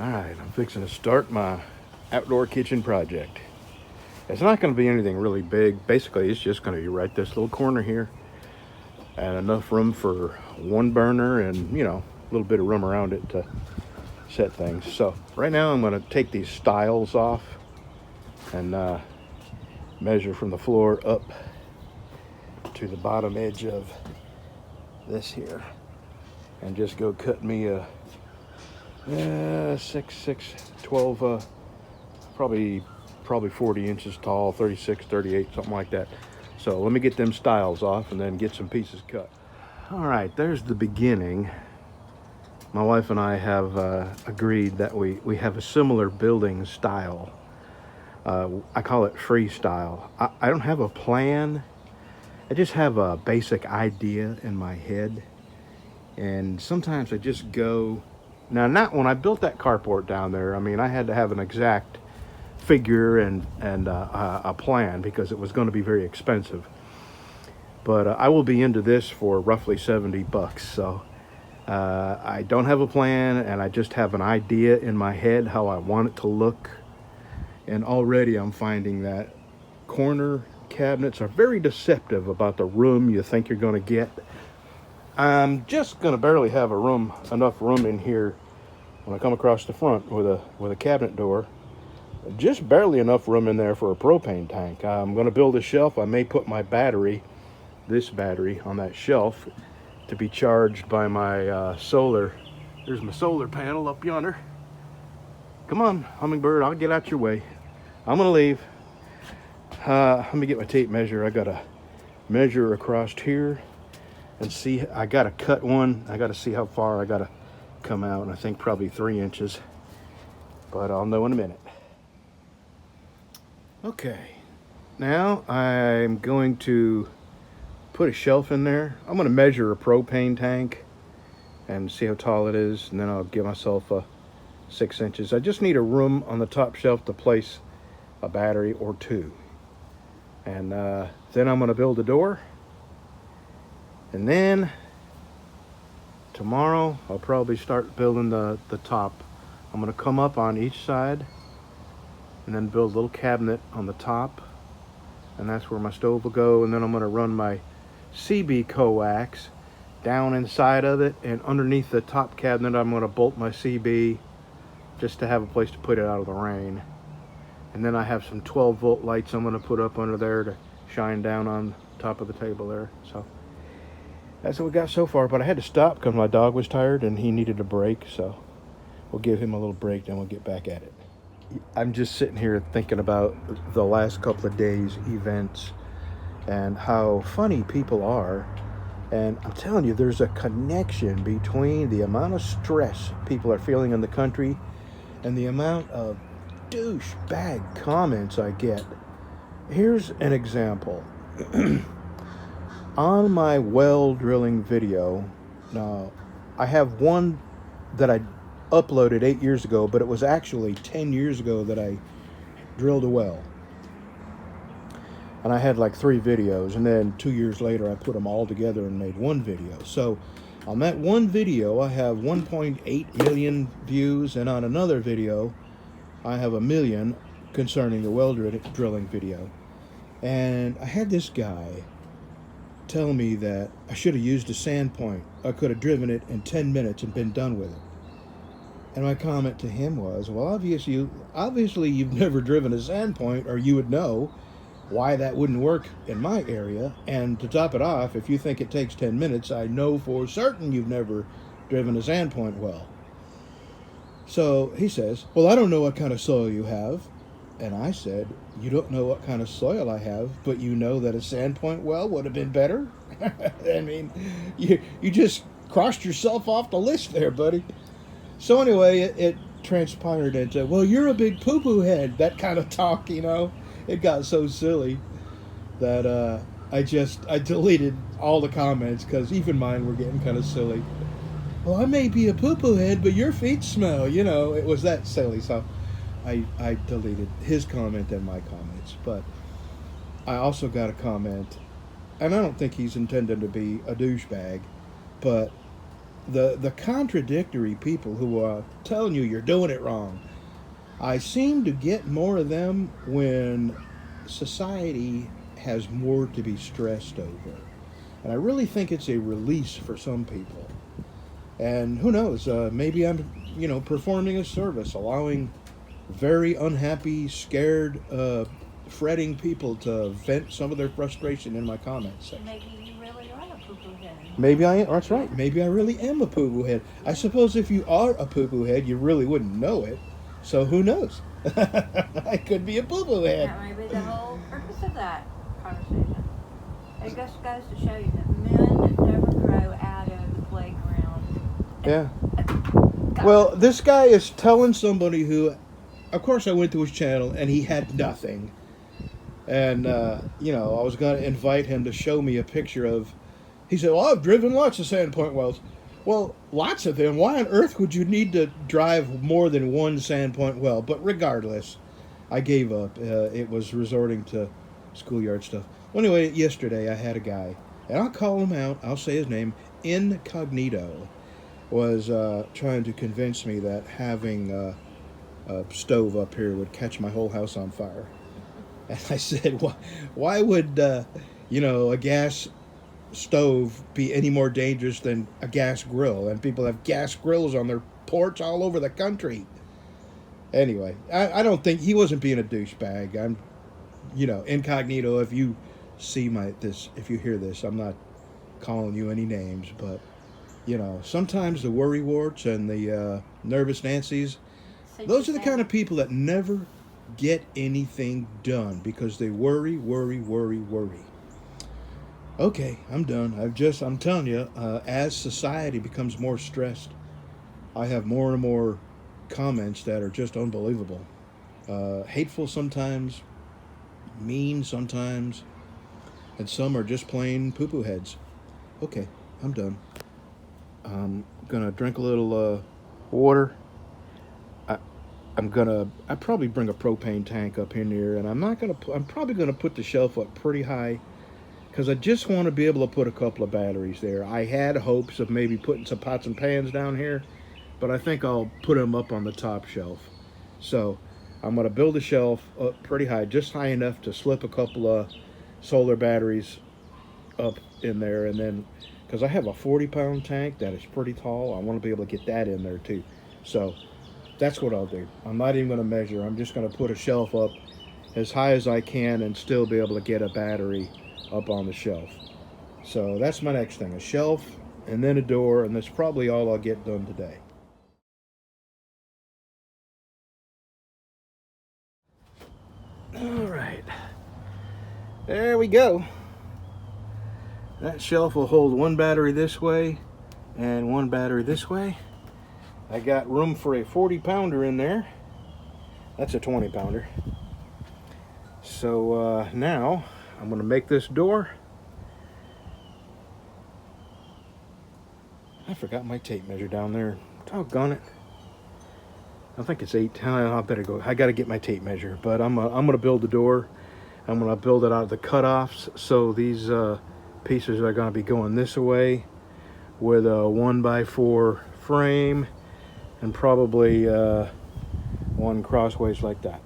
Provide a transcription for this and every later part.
Alright, I'm fixing to start my outdoor kitchen project. It's not going to be anything really big. Basically, it's just going to be right this little corner here. And enough room for one burner and, a little bit of room around it to set things. So right now I'm going to take these stiles off and measure from the floor up to the bottom edge of this here. And just go cut me a 12, probably 40 inches tall, 36, 38, something like that. So let me get them stiles off and then get some pieces cut. All right, there's the beginning. My wife and I have agreed that we have a similar building style. I call it freestyle. I don't have a plan. I just have a basic idea in my head. And sometimes I just go. Now, not when I built that carport down there. I mean, I had to have an exact figure and a plan because it was going to be very expensive. But I will be into this for roughly $70. So I don't have a plan, and I just have an idea in my head how I want it to look. And already I'm finding that corner cabinets are very deceptive about the room you think you're going to get. I'm just going to barely have enough room in here when I come across the front with a cabinet door. Just barely enough room in there for a propane tank. I'm going to build a shelf. I may put my this battery, on that shelf to be charged by my solar. There's my solar panel up yonder. Come on, hummingbird, I'll get out your way. I'm going to leave. Let me get my tape measure. I got to measure across here and see. I got to cut one. I got to see how far I got to come out, and I think probably 3 inches. But I'll know in a minute. Okay, now I'm going to put a shelf in there. I'm going to measure a propane tank and see how tall it is, and then I'll give myself 6 inches. I just need a room on the top shelf to place a battery or two. And then I'm going to build a door. And then tomorrow I'll probably start building the top. I'm going to come up on each side and then build a little cabinet on the top. And that's where my stove will go. And then I'm going to run my CB coax down inside of it. And underneath the top cabinet, I'm going to bolt my CB just to have a place to put it out of the rain. And then I have some 12-volt lights I'm going to put up under there to shine down on top of the table there. So that's what we got so far. But I had to stop because my dog was tired and he needed a break. So we'll give him a little break, then we'll get back at it. I'm just sitting here thinking about the last couple of days' events and how funny people are. And I'm telling you, there's a connection between the amount of stress people are feeling in the country and the amount of douchebag comments I get. Here's an example. On my well drilling video, now I have one that I uploaded 8 years ago, but it was actually 10 years ago that I drilled a well. And I had like 3 videos, and then 2 years later I put them all together and made one video. So on that one video I have 1.8 million views, and on another video I have 1 million concerning the well drilling video. And I had this guy tell me that I should have used a sand point. I could have driven it in 10 minutes and been done with it. And my comment to him was, well, obviously you've never driven a sand point, or you would know why that wouldn't work in my area. And to top it off, if you think it takes 10 minutes, I know for certain you've never driven a sand point well. So he says, well, I don't know what kind of soil you have. And I said, you don't know what kind of soil I have, but you know that a sand point well would have been better? I mean, you just crossed yourself off the list there, buddy. So anyway, it transpired into, well, you're a big poo-poo head, that kind of talk, It got so silly that I deleted all the comments because even mine were getting kind of silly. Well, I may be a poo-poo head, but your feet smell, It was that silly, so I deleted his comment and my comments. But I also got a comment, and I don't think he's intended to be a douchebag, but the contradictory people who are telling you you're doing it wrong. I seem to get more of them when society has more to be stressed over. And I really think it's a release for some people. And who knows, maybe I'm, performing a service, allowing very unhappy, scared, fretting people to vent some of their frustration in my comments section. Maybe you really are a poo-poo head. Maybe I am. That's right. Maybe I really am a poo-poo head. I suppose if you are a poo-poo head, you really wouldn't know it. So who knows? I could be a poo-poo head. That might be the whole purpose of that conversation. It just goes to show you that men never grow out of the playground. Yeah. Well, this guy is telling somebody who, of course, I went to his channel and he had nothing. And, I was going to invite him to show me a picture of, he said, well, I've driven lots of Sandpoint wells. Well, lots of them. Why on earth would you need to drive more than one Sandpoint well? But regardless, I gave up. It was resorting to schoolyard stuff. Well, anyway, yesterday I had a guy, and I'll call him out. I'll say his name, Incognito, was trying to convince me that having a stove up here would catch my whole house on fire. And I said, why would, a gas stove be any more dangerous than a gas grill? And people have gas grills on their porch all over the country. Anyway, I don't think he wasn't being a douchebag. I'm, Incognito, if you see if you hear this, I'm not calling you any names, but, sometimes the worry warts and the nervous Nancy's, those are the kind of people that never get anything done because they worry. Okay, I'm done. I'm telling you, as society becomes more stressed, I have more and more comments that are just unbelievable. Hateful sometimes, mean sometimes, and some are just plain poo-poo heads. Okay, I'm done. I'm gonna drink a little water. I probably bring a propane tank up in here, and I'm probably gonna put the shelf up pretty high because I just want to be able to put a couple of batteries there. I had hopes of maybe putting some pots and pans down here, but I think I'll put them up on the top shelf. So I'm gonna build a shelf up pretty high, just high enough to slip a couple of solar batteries up in there, and then because I have a 40-pound tank that is pretty tall, I want to be able to get that in there too. So that's what I'll do. I'm not even going to measure. I'm just going to put a shelf up as high as I can and still be able to get a battery up on the shelf. So that's my next thing, a shelf and then a door, and that's probably all I'll get done today. All right, there we go. That shelf will hold one battery this way and one battery this way. I got room for a 40-pounder in there. That's a 20-pounder. So now I'm going to make this door. I forgot my tape measure down there. Doggone it. I think it's 8. I better go. I got to get my tape measure. But I'm going to build the door. I'm going to build it out of the cutoffs. So these pieces are going to be going this way with a 1x4 frame and probably one crossways like that.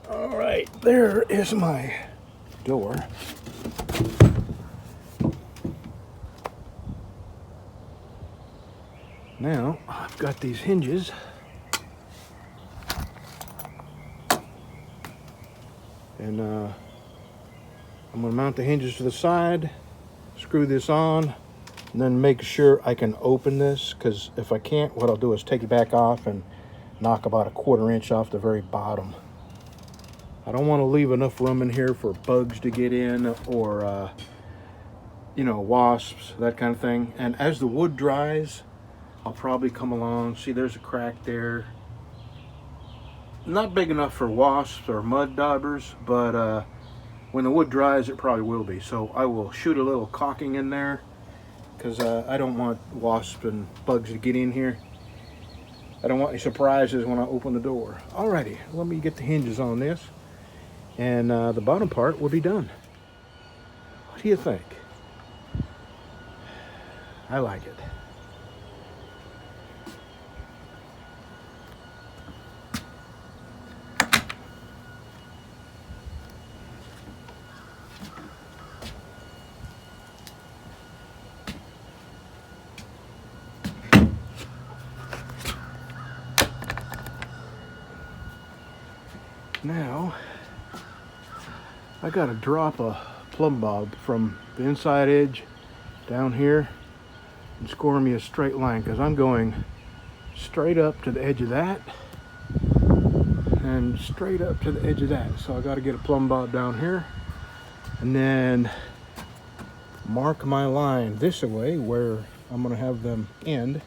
All right, there is my door. Now I've got these hinges. And I'm going to mount the hinges to the side, screw this on, and then make sure I can open this, because if I can't, what I'll do is take it back off and knock about a 1/4 inch off the very bottom. I don't want to leave enough room in here for bugs to get in or, wasps, that kind of thing. And as the wood dries, I'll probably come along. See, there's a crack there. Not big enough for wasps or mud daubers, but when the wood dries, it probably will be. So I will shoot a little caulking in there because I don't want wasps and bugs to get in here. I don't want any surprises when I open the door. Alrighty, let me get the hinges on this, and the bottom part will be done. What do you think? I like it. Now, I gotta drop a plumb bob from the inside edge down here and score me a straight line, because I'm going straight up to the edge of that and straight up to the edge of that. So I gotta get a plumb bob down here and then mark my line this way where I'm gonna have them end.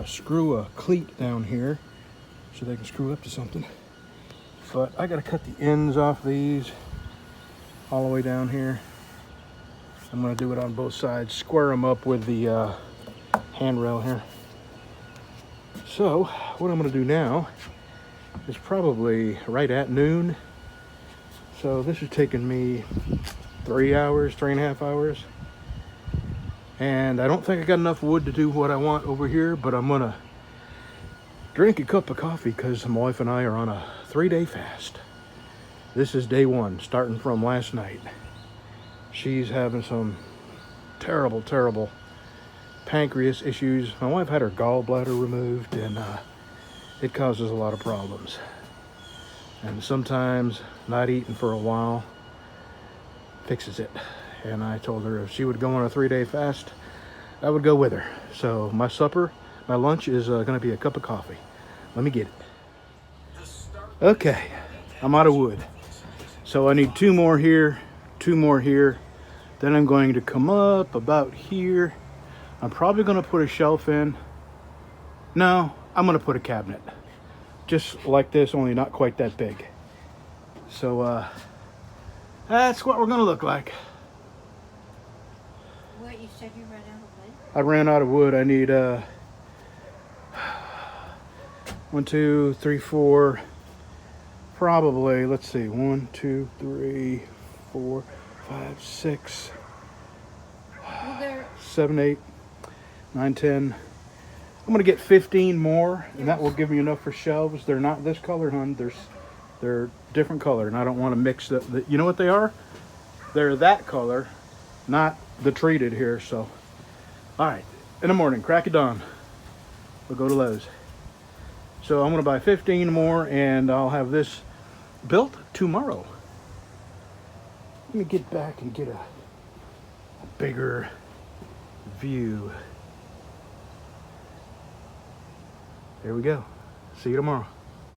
Screw a cleat down here so they can screw up to something. But I gotta cut the ends off these all the way down here. I'm gonna do it on both sides, square them up with the handrail here. So what I'm gonna do now is probably right at noon. So this is taking me 3 hours, 3.5 hours. And I don't think I got enough wood to do what I want over here, but I'm gonna drink a cup of coffee because my wife and I are on a 3-day fast. This is day 1, starting from last night. She's having some terrible, terrible pancreas issues. My wife had her gallbladder removed, and it causes a lot of problems. And sometimes not eating for a while fixes it. And I told her if she would go on a 3-day fast, I would go with her. So my lunch is gonna be a cup of coffee. Let me get it. Okay, I'm out of wood. So I need 2 more here, 2 more here. Then I'm going to come up about here. I'm probably gonna put a shelf in. No, I'm gonna put a cabinet. Just like this, only not quite that big. So that's what we're gonna look like. What, you said you ran out of wood? I ran out of wood. I need 1, 2, 3, 4, probably, let's see, 1, 2, 3, 4, 5, 6, Well, 7, 8, 9, 10. I'm gonna get 15 more, and that will give me enough for shelves. They're not this color, hon. They're different color, and I don't want to mix the. You know what they are? They're that color, not the treated here. So, all right, in the morning, crack of dawn, we'll go to Lowe's. So I'm gonna buy 15 more, and I'll have this built tomorrow. Let me get back and get a bigger view. There we go. See you tomorrow.